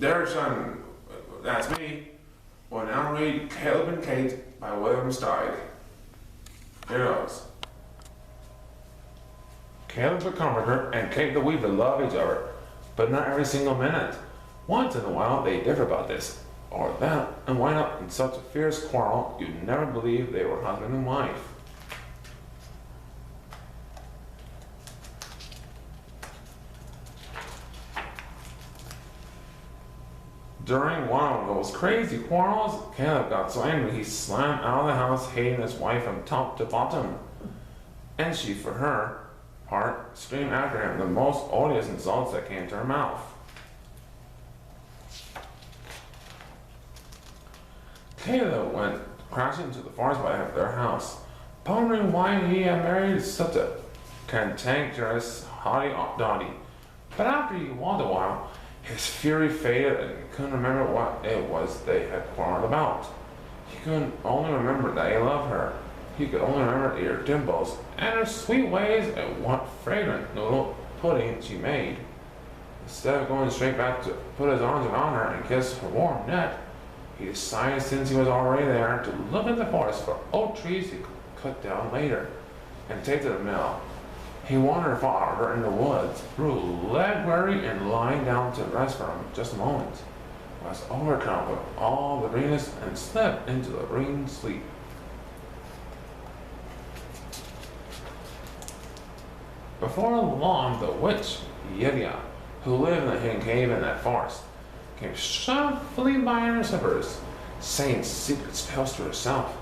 Derrick, son, that's me. We'll now read Caleb and Kate by William Steig. Here goes. Caleb the carpenter and Kate the weaver love each other, but not every single minute. Once in a while they differ about this or that and wind up in such a fierce quarrel you'd never believe they were husband and wife. During one of those crazy quarrels, Caleb got so angry he slammed out of the house, hating his wife from top to bottom. And she, for her part, screamed after him the most odious insults that came to her mouth. Caleb went crashing into the forest by their house, pondering why he had married such a cantankerous hottie-dottie. But after he walked a while, his fury faded and he couldn't remember what it was they had quarreled about. He could only remember that he loved her. He could only remember her dimples and her sweet ways and what fragrant noodle pudding she made. Instead of going straight back to put his arms around her and kiss her warm neck, he decided, since he was already there, to look in the forest for oak trees he could cut down later and take to the mill. He wandered farther in the woods, grew leg weary, and lying down to rest for just a moment, was overcome with all the greenness and slipped into a green sleep. Before long, the witch Yedia, who lived in a hidden cave in that forest, came shuffling by in her slippers, saying secret spells to herself.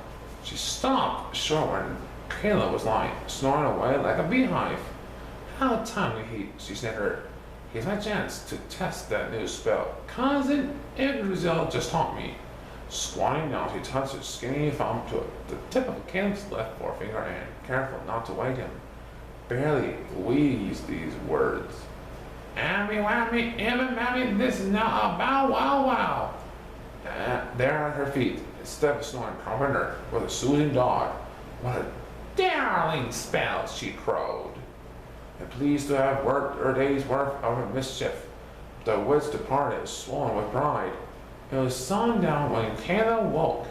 She stopped short when Caleb was lying, snoring away like a beehive. How timely she sniggered. Here's my chance to test that new spell. Cousin Idrisil just taught me. Squatting down, she touched her skinny thumb to the tip of Caleb's left forefinger and, careful not to wake him, barely wheezed these words. Ammy whammy, Emma mammy, this is now a bow wow wow. There at her feet, instead of snoring carpenter, was a soothing dog. What a darling spell, she crowed. And pleased to have worked her day's worth of mischief, the witch departed, swollen with pride. It was sundown when Caleb woke.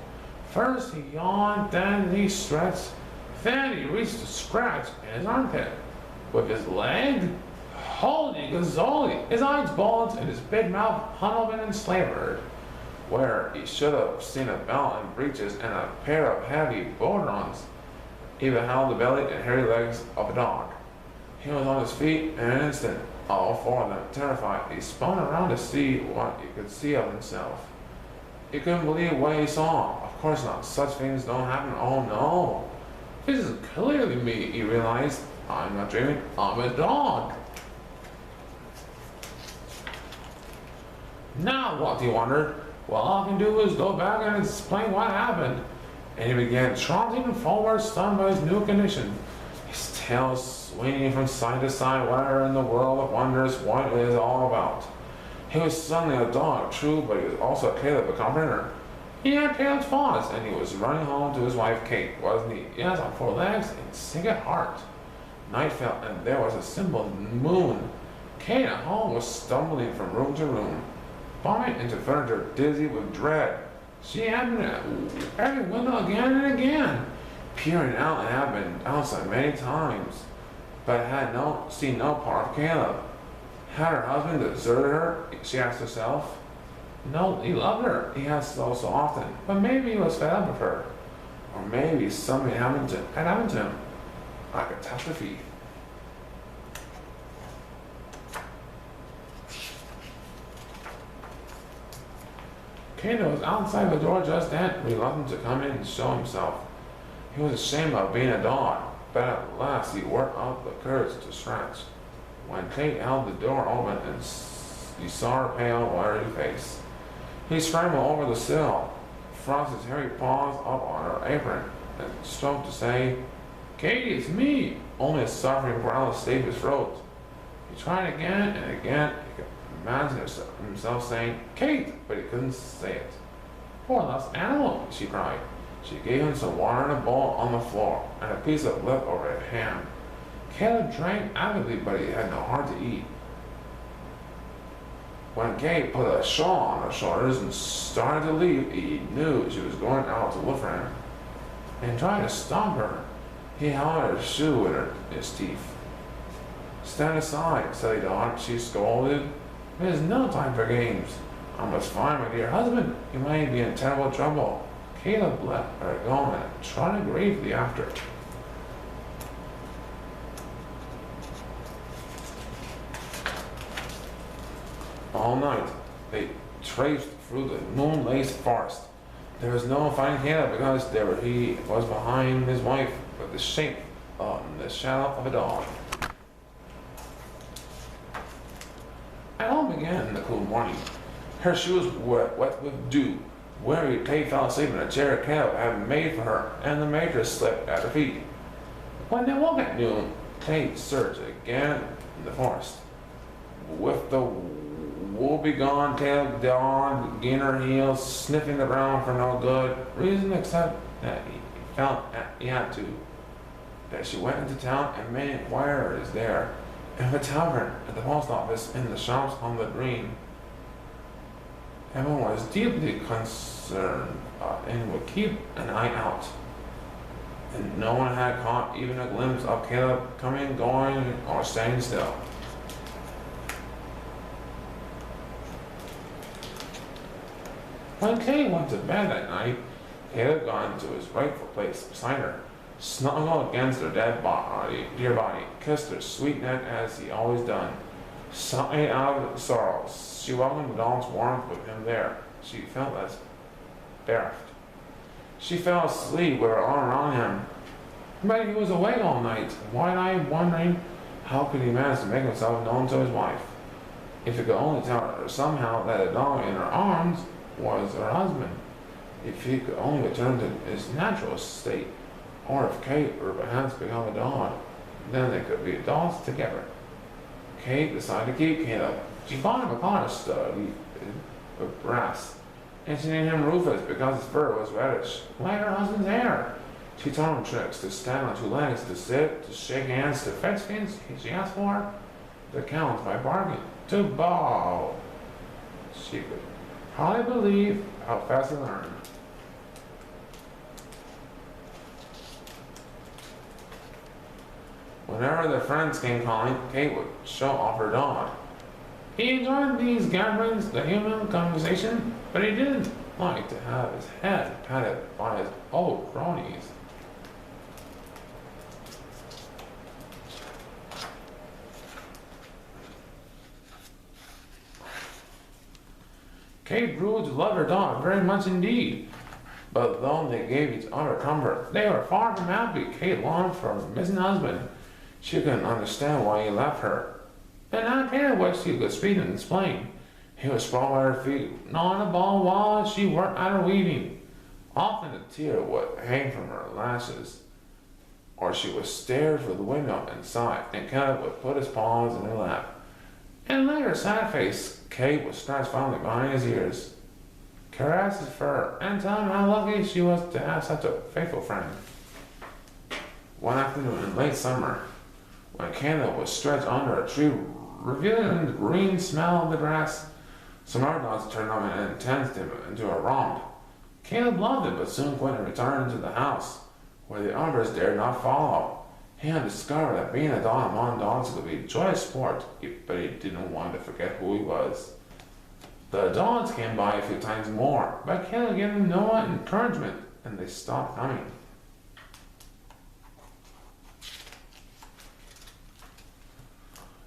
First he yawned, then he stretched, then he reached a scratch in his armpit. With his leg, holy gazzoli, his eyes bulged and his big mouth hung open and slavered, where he should have seen a belt and breeches and a pair of heavy bodhrons. He beheld the belly and hairy legs of a dog. He was on his feet in an instant. All four of them, terrified, he spun around to see what he could see of himself. He couldn't believe what he saw. Of course not. Such things don't happen. Oh no. This is clearly me, he realized. I'm not dreaming. I'm a dog. Now what, he wondered. Well, all I can do is go back and explain what happened. And he began trotting forward, stunned by his new condition, his tail swinging from side to side, where in the world of wonders what it is all about. He was suddenly a dog, true, but he was also a Caleb, a carpenter. He had Caleb's paws, and he was running home to his wife Kate, wasn't he? Yes, on four legs and sinking heart. Night fell, and there was a simple moon. Kate at home was stumbling from room to room, bumping into furniture, dizzy with dread. She had been at every window again and again, peering out and had been outside many times, but had seen no part of Caleb. Had her husband deserted her? She asked herself. No, he loved her. He had so often, but maybe he was fed up with her, or maybe something had happened to him. A catastrophe. Caleb was outside the door just then, reluctant to come in and show himself. He was ashamed of being a dog, but at last he worked up the courage to scratch. When Kate held the door open and he saw her pale, wiry face, he scrambled over the sill, thrust his hairy paws up on her apron, and strove to say, Katie, it's me! Only a suffering growl escaped his throat. He tried again and again. He could imagine himself saying, Kate, but he couldn't say it. Poor lost animal, she cried. She gave him some water in a bowl on the floor and a piece of leftover ham. Caleb drank avidly, but he had no heart to eat. When Kate put a shawl on her shoulders and started to leave, he knew she was going out to look for him and tried to stop her. He held her shoe in his teeth. "Stand aside," said the dog. She scolded. "There's no time for games. I must find my dear husband. He may be in terrible trouble." Caleb let her go and trotted gravely after. All night they traced through the moon-laced forest. There was no finding Caleb because he was behind his wife with the shape of the shadow of a dog. At home again in the cool morning, her shoes were wet with dew. Weary, Kate fell asleep in a chair Caleb had made for her, and the mattress slipped at her feet. When they woke at noon, Kate searched again in the forest. With the woe-begone Caleb dogged in her heels, sniffing the ground for no good reason except that he felt that he had to. That she went into town and made inquiries there, in the tavern, at the post office, in the shops on the green. Everyone was deeply concerned and would keep an eye out. And no one had caught even a glimpse of Caleb coming, going, or staying still. When Kate went to bed that night, Caleb got into his rightful place beside her, snuggled against her dear body, kissed her sweet neck as he always done. Sighing out of sorrow, she welcomed the dog's warmth with him there. She felt less bereft. She fell asleep with her arm around him. But he was awake all night, wide-eyed, wondering how could he manage to make himself known to his wife. If he could only tell her somehow that the dog in her arms was her husband. If he could only return to his natural state, or if Kate were perhaps become a dog, then they could be adults together. Kate decided to keep Caleb. She bought him a collar studded with brass, and she named him Rufus because his fur was reddish, like her husband's hair. She taught him tricks: to stand on two legs, to sit, to shake hands, to fetch things she asked for, to count by bargain, to bow. She could hardly believe how fast he learned. Whenever their friends came calling, Kate would show off her dog. He enjoyed these gatherings, the human conversation, but he didn't like to have his head patted by his old cronies. Kate grew to love her dog very much indeed, but though they gave each other comfort, they were far from happy. Kate longed for her missing husband. She couldn't understand why he left her, and not care what she could speak and explain. He was sprawled at her feet, gnawing a ball while she worked at her weaving. Often a tear would hang from her lashes, or she would stare through the window and sigh, and Caleb would put his paws in her lap. And lay her sad face, Kate would scratch fondly behind his ears, caress his fur, and tell him how lucky she was to have such a faithful friend. One afternoon in late summer, when Caleb was stretched under a tree, revealing the green smell of the grass, some other dogs turned up and enticed him into a romp. Caleb loved it, but soon quit and returned to the house, where the others dared not follow. He had discovered that being a dog among dogs could be joyous sport, but he didn't want to forget who he was. The dogs came by a few times more, but Caleb gave them no encouragement, and they stopped coming.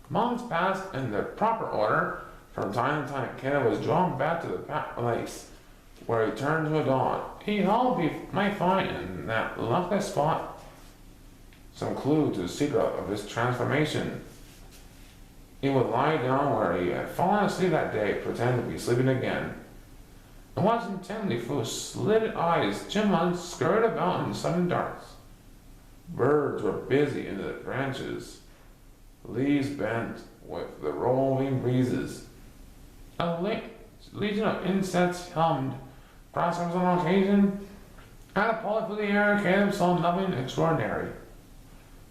Months passed in the proper order. From time to time, Caleb was drawn back to the place where he turned to a dog. He hoped he might find in that lucky spot some clue to the secret of his transformation. He would lie down where he had fallen asleep that day, pretend to be sleeping again, and watch intently through slitted eyes. Chipmunks scurried about in the sudden darks. Birds were busy in the branches. Leaves bent with the rolling breezes. A legion of insects hummed. Grasshoppers on occasion. At a pull through the air, Caleb saw nothing extraordinary.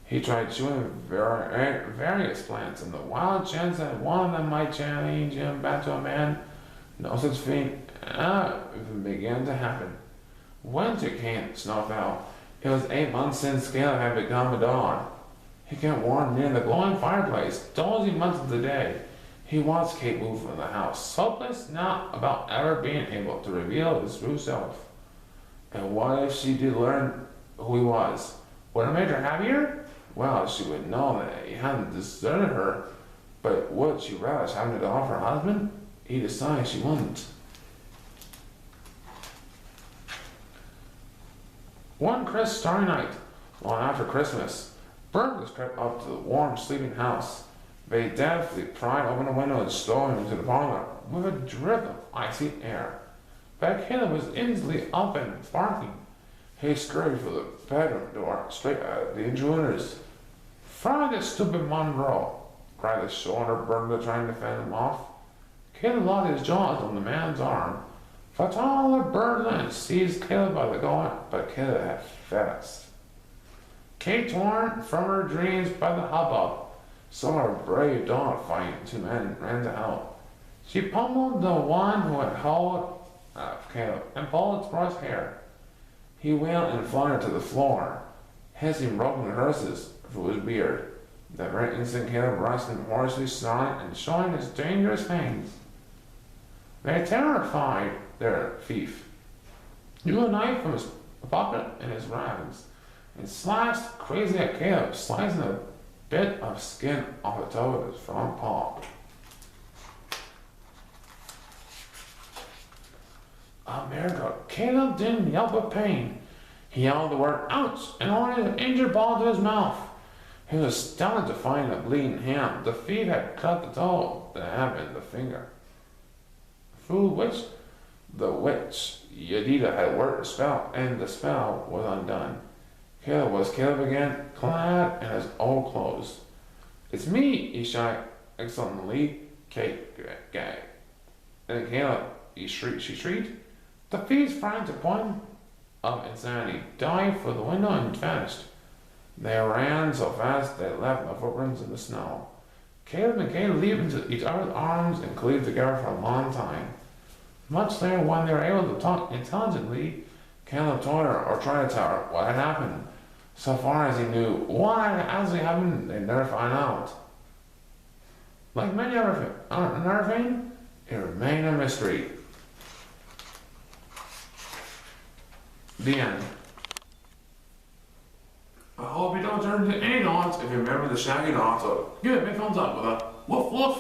He tried chewing various plants, and the wild chance that one of them might change him back to a man. No such thing began to happen. Winter came, snow fell. It was 8 months since Caleb had become a dog. He kept warm near the glowing fireplace, dozing months of the day. He watched Kate move from the house, hopeless now about ever being able to reveal his true self. And what if she did learn who he was? Would it make her happier? Well, she would know that he hadn't deserted her, but would she relish having it off her husband? He decided she wouldn't. One crisp starry night, long after Christmas, burglars crept up to the warm sleeping house. They deftly pried open a window and stole him into the parlor with a drip of icy air. But Caleb was instantly up and barking. He scurried for the bedroom door, straight at the intruders. "Fry this stupid mongrel!" cried the shorter burglar, trying to fend him off. Caleb locked his jaws on the man's arm. The taller burglar seized Caleb by the collar, but Caleb had fast. Kate, torn from her dreams by the hubbub, saw her brave dog fighting 2 men and ran to help. She pummeled the one who had hold of Caleb and pulled its brush hair. He wailed and fluttered to the floor, hissing broken curses through his beard. That very instant Caleb rushed him, hoarsely snarling and showing his dangerous fangs. They terrified their thief. He drew a knife from his pocket and his rags, and slashed crazily at Caleb, slicing a bit of skin off the toe of his front paw. A miracle. Caleb didn't yelp with pain. He yelled the word "ouch" and holding his injured paw to his mouth. He was astounded to find a bleeding hand. The thief had cut the toe that had been the finger, through which the witch Yedida had worked a spell, and the spell was undone. Caleb was Caleb again, clad in his old clothes. "It's me!" he shouted exultantly. Kate gagged. And Caleb, she shrieked. The thief's frightened to point of insanity, dived for the window and vanished. They ran so fast they left no footprints in the snow. Caleb and Kate leaped into each other's arms and cleaved together for a long time. Much later, when they were able to talk intelligently, Caleb told her, or tried to tell her, what had happened. So far as he knew, what had actually happened, they'd never find out. Like many other things, it remained a mystery. The end. I hope you don't turn to any dogs if you remember the shaggy dog, so give it a big thumbs up with a woof woof.